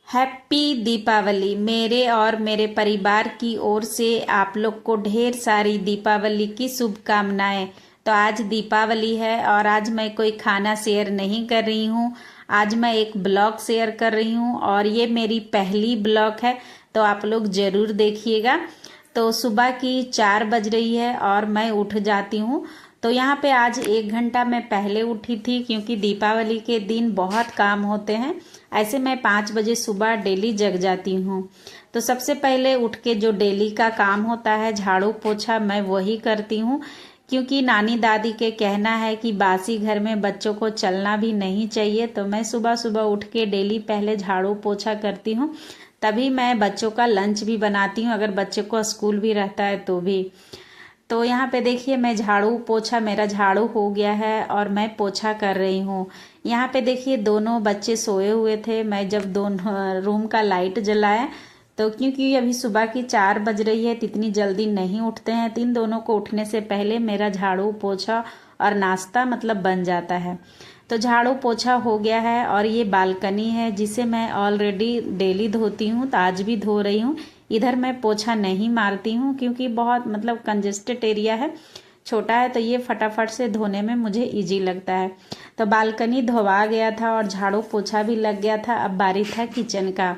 Happy Deepawali. मेरे और मेरे परिवार की ओर से आप लोग को ढेर सारी दीपावली की शुभकामनाएं। तो आज दीपावली है और आज मैं कोई खाना शेयर नहीं कर रही हूँ। आज मैं एक ब्लॉग शेयर कर रही हूँ और ये मेरी पहली ब्लॉग है, तो आप लोग ज़रूर देखिएगा। तो सुबह की 4 बज रही है और मैं उठ जाती हूँ। तो यहाँ पे आज 1 घंटा मैं पहले उठी थी क्योंकि दीपावली के दिन बहुत काम होते हैं। ऐसे मैं 5 बजे सुबह डेली जग जाती हूँ। तो सबसे पहले उठ के जो डेली का काम होता है झाड़ू पोछा, मैं वही करती हूँ क्योंकि नानी दादी के कहना है कि बासी घर में बच्चों को चलना भी नहीं चाहिए। तो मैं सुबह सुबह उठ के डेली पहले झाड़ू पोछा करती हूँ, तभी मैं बच्चों का लंच भी बनाती हूँ, अगर बच्चों को स्कूल भी रहता है तो भी। तो यहाँ पे देखिए मैं झाड़ू पोछा, मेरा झाड़ू हो गया है और मैं पोछा कर रही हूँ। यहाँ पे देखिए दोनों बच्चे सोए हुए थे। मैं जब दोनों रूम का लाइट जलाया तो क्योंकि अभी सुबह की 4 बज रही है तो इतनी जल्दी नहीं उठते हैं, तो इन दोनों को उठने से पहले मेरा झाड़ू पोछा और नाश्ता मतलब बन जाता है। तो झाड़ू पोछा हो गया है और ये बालकनी है जिसे मैं ऑलरेडी डेली धोती हूँ, तो आज भी धो रही हूँ। इधर मैं पोछा नहीं मारती हूँ क्योंकि बहुत मतलब कंजेस्टेड एरिया है, छोटा है, तो ये फटाफट से धोने में मुझे इजी लगता है। तो बालकनी धोवा गया था और झाड़ू पोछा भी लग गया था। अब बारी था किचन का।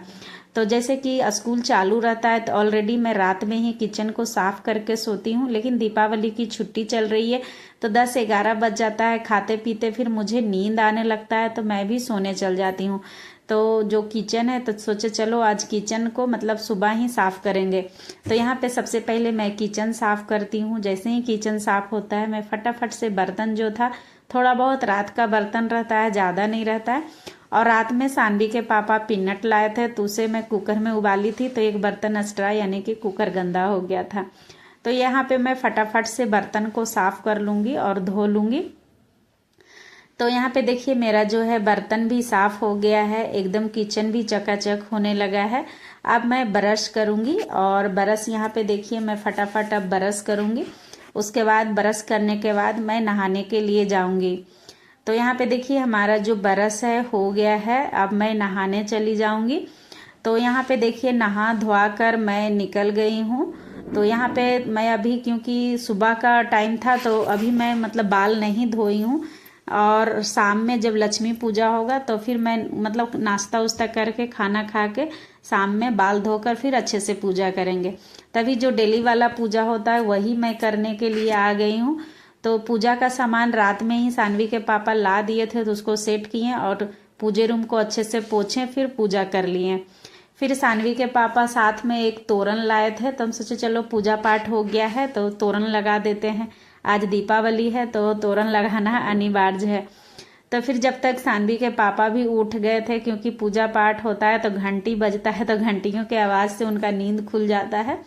तो जैसे कि स्कूल चालू रहता है तो ऑलरेडी मैं रात में ही किचन को साफ करके सोती हूँ, लेकिन दीपावली की छुट्टी चल रही है तो 10-11 बज जाता है। खाते पीते फिर मुझे नींद आने लगता है तो मैं भी सोने चल जाती हूँ। तो जो किचन है तो सोचे चलो आज किचन को मतलब सुबह ही साफ करेंगे। तो यहाँ पे सबसे पहले मैं किचन साफ करती हूँ। जैसे ही किचन साफ होता है मैं फटाफट से बर्तन जो था, थोड़ा बहुत रात का बर्तन रहता है, ज़्यादा नहीं रहता है। और रात में सानवी के पापा पीनट लाए थे तो उसे मैं कुकर में उबाली थी, तो एक बर्तन एक्स्ट्रा यानी कि कुकर गंदा हो गया था। तो यहाँ पे मैं फटाफट से बर्तन को साफ कर लूँगी और धो लूँगी। तो यहाँ पे देखिए मेरा जो है बर्तन भी साफ हो गया है, एकदम किचन भी चकाचक होने लगा है। अब मैं ब्रश करूँगी और ब्रश यहाँ पे देखिए मैं फटाफट अब ब्रश करूँगी। उसके बाद ब्रश करने के बाद मैं नहाने के लिए जाऊँगी। तो यहाँ पे देखिए हमारा जो ब्रश है हो गया है, अब मैं नहाने चली जाऊँगी। तो यहाँ पे देखिए नहा धोआ कर मैं निकल गई हूँ। तो यहाँ पे मैं अभी क्योंकि सुबह का टाइम था तो अभी मैं मतलब बाल नहीं धोई हूँ, और शाम में जब लक्ष्मी पूजा होगा तो फिर मैं मतलब नाश्ता उस्ता करके खाना खा के शाम में बाल धोकर फिर अच्छे से पूजा करेंगे। तभी जो डेली वाला पूजा होता है वही मैं करने के लिए आ गई हूँ। तो पूजा का सामान रात में ही सानवी के पापा ला दिए थे तो उसको सेट किए और पूजे रूम को अच्छे से पोछे, फिर पूजा कर लिए। फिर सानवी के पापा साथ में एक तोरण लाए थे, तो हम सोचे चलो पूजा पाठ हो गया है तो तोरण लगा देते हैं, आज दीपावली है तो तोरण लगाना अनिवार्य है। तो फिर जब तक सानवी के पापा भी उठ गए थे, क्योंकि पूजा पाठ होता है तो घंटी बजता है तो घंटियों के आवाज़ से उनका नींद खुल जाता है।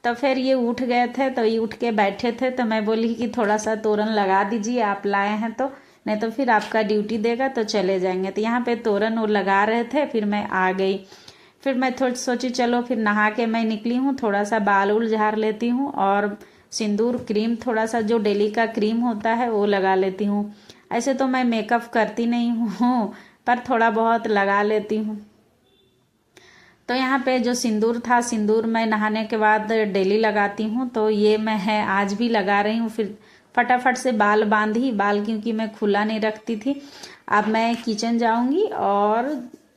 तो फिर ये उठ गए थे, तो ये उठ के बैठे थे, तो मैं बोली कि थोड़ा सा तोरण लगा दीजिए, आप लाए हैं तो, नहीं तो फिर आपका ड्यूटी देगा तो चले जाएंगे। तो यहाँ पे तोरण वो लगा रहे थे, फिर मैं आ गई। फिर मैं थोड़ी सोची चलो फिर नहा के मैं निकली हूँ, थोड़ा सा बाल उल झाड़ लेती हूँ और सिंदूर क्रीम थोड़ा सा जो डेली का क्रीम होता है वो लगा लेती हूँ। ऐसे तो मैं मेकअप करती नहीं हूँ पर थोड़ा बहुत लगा लेती हूँ। तो यहाँ पे जो सिंदूर था, सिंदूर मैं नहाने के बाद डेली लगाती हूँ, तो ये मैं है आज भी लगा रही हूँ। फिर फटाफट से बाल बांधी, बाल क्योंकि मैं खुला नहीं रखती थी। अब मैं किचन जाऊँगी और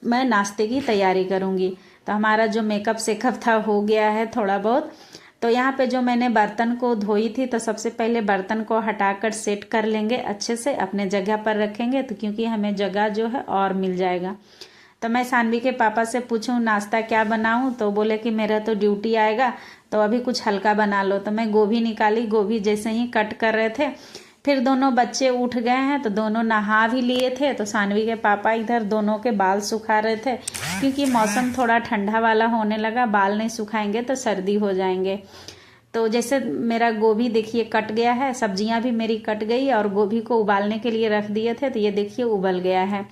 मैं नाश्ते की तैयारी करूँगी। तो हमारा जो मेकअप सेकअप था हो गया है थोड़ा बहुत। तो यहाँ पे जो मैंने बर्तन को धोई थी, तो सबसे पहले बर्तन को हटाकर सेट कर लेंगे, अच्छे से अपने जगह पर रखेंगे, तो क्योंकि हमें जगह जो है और मिल जाएगा। तो मैं सानवी के पापा से पूछूं नाश्ता क्या बनाऊं, तो बोले कि मेरा तो ड्यूटी आएगा तो अभी कुछ हल्का बना लो। तो मैं गोभी निकाली, गोभी जैसे ही कट कर रहे थे फिर दोनों बच्चे उठ गए हैं, तो दोनों नहा भी लिए थे। तो सानवी के पापा इधर दोनों के बाल सुखा रहे थे, क्योंकि मौसम थोड़ा ठंडा वाला होने लगा, बाल नहीं सुखाएंगे तो सर्दी हो जाएंगे। तो जैसे मेरा गोभी देखिए कट गया है, सब्जियां भी मेरी कट गई और गोभी को उबालने के लिए रख दिए थे, तो ये देखिए उबल गया है।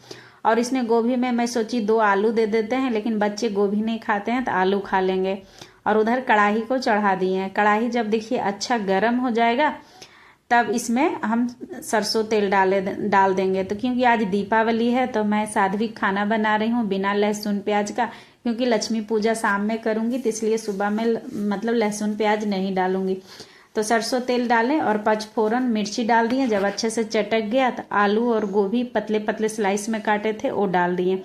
और इसमें गोभी में मैं सोची 2 आलू दे देते हैं, लेकिन बच्चे गोभी नहीं खाते हैं तो आलू खा लेंगे। और उधर कढ़ाई को चढ़ा दिए हैं। कढ़ाई जब देखिए अच्छा गर्म हो जाएगा तब इसमें हम सरसों तेल डाल देंगे। तो क्योंकि आज दीपावली है तो मैं सात्विक खाना बना रही हूँ बिना लहसुन प्याज का, क्योंकि लक्ष्मी पूजा शाम में करूँगी तो इसलिए सुबह में मतलब लहसुन प्याज नहीं डालूंगी। तो सरसों तेल डालें और पचफोरन मिर्ची डाल दिए। जब अच्छे से चटक गया तो आलू और गोभी पतले पतले स्लाइस में काटे थे वो डाल दिए।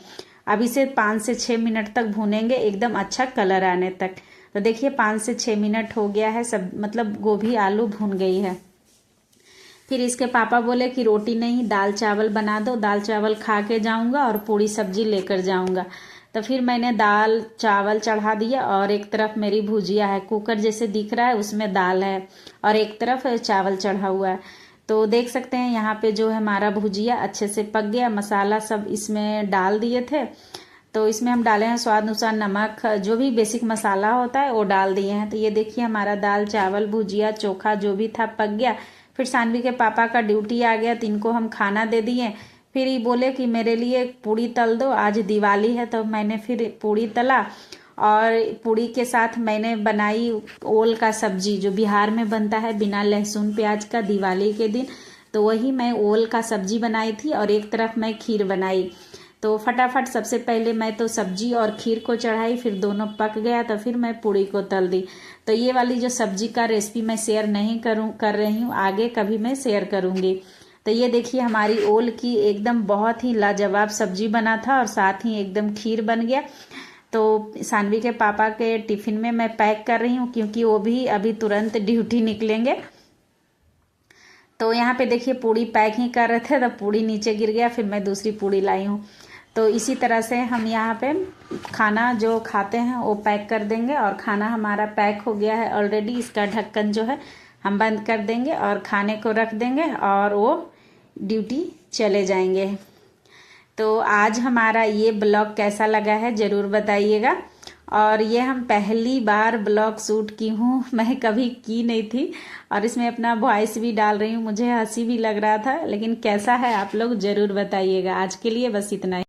अब इसे 5 से 6 मिनट तक भूनेंगे, एकदम अच्छा कलर आने तक। तो देखिए 5 से 6 मिनट हो गया है, सब मतलब गोभी आलू भून गई है। फिर इसके पापा बोले कि रोटी नहीं दाल चावल बना दो, दाल चावल खा के जाऊंगा और पूरी सब्जी लेकर जाऊंगा। तो फिर मैंने दाल चावल चढ़ा दिया और एक तरफ मेरी भुजिया है, कुकर जैसे दिख रहा है उसमें दाल है और एक तरफ चावल चढ़ा हुआ है। तो देख सकते हैं यहाँ पे जो है हमारा भुजिया अच्छे से पक गया। मसाला सब इसमें डाल दिए थे, तो इसमें हम डाले हैं स्वाद अनुसार नमक, जो भी बेसिक मसाला होता है वो डाल दिए हैं। तो ये देखिए हमारा दाल चावल भुजिया चोखा जो भी था पक गया। फिर सानवी के पापा का ड्यूटी आ गया तो इनको हम खाना दे दिए। फिर ये बोले कि मेरे लिए पूड़ी तल दो, आज दिवाली है। तो मैंने फिर पूड़ी तला और पूड़ी के साथ मैंने बनाई ओल का सब्जी, जो बिहार में बनता है बिना लहसुन प्याज का दिवाली के दिन। तो वही मैं ओल का सब्जी बनाई थी और एक तरफ मैं खीर बनाई। तो फटाफट सबसे पहले मैं तो सब्जी और खीर को चढ़ाई, फिर दोनों पक गया तो फिर मैं पूड़ी को तल दी। तो ये वाली जो सब्जी का रेसिपी मैं शेयर नहीं कर रही हूँ, आगे कभी मैं शेयर करूँगी। तो ये देखिए हमारी ओल की एकदम बहुत ही लाजवाब सब्जी बना था और साथ ही एकदम खीर बन गया। तो सानवी के पापा के टिफिन में मैं पैक कर रही हूँ, क्योंकि वो भी अभी तुरंत ड्यूटी निकलेंगे। तो यहाँ पे देखिए पूड़ी पैक ही कर रहे थे तो पूड़ी नीचे गिर गया, फिर मैं दूसरी पूड़ी लाई हूँ। तो इसी तरह से हम यहाँ पे खाना जो खाते हैं वो पैक कर देंगे और खाना हमारा पैक हो गया है ऑलरेडी। इसका ढक्कन जो है हम बंद कर देंगे और खाने को रख देंगे और वो ड्यूटी चले जाएंगे। तो आज हमारा ये ब्लॉग कैसा लगा है ज़रूर बताइएगा। और ये हम पहली बार ब्लॉग शूट की हूँ, मैं कभी की नहीं थी और इसमें अपना वॉइस भी डाल रही हूँ। मुझे हंसी भी लग रहा था, लेकिन कैसा है आप लोग ज़रूर बताइएगा। आज के लिए बस इतना ही।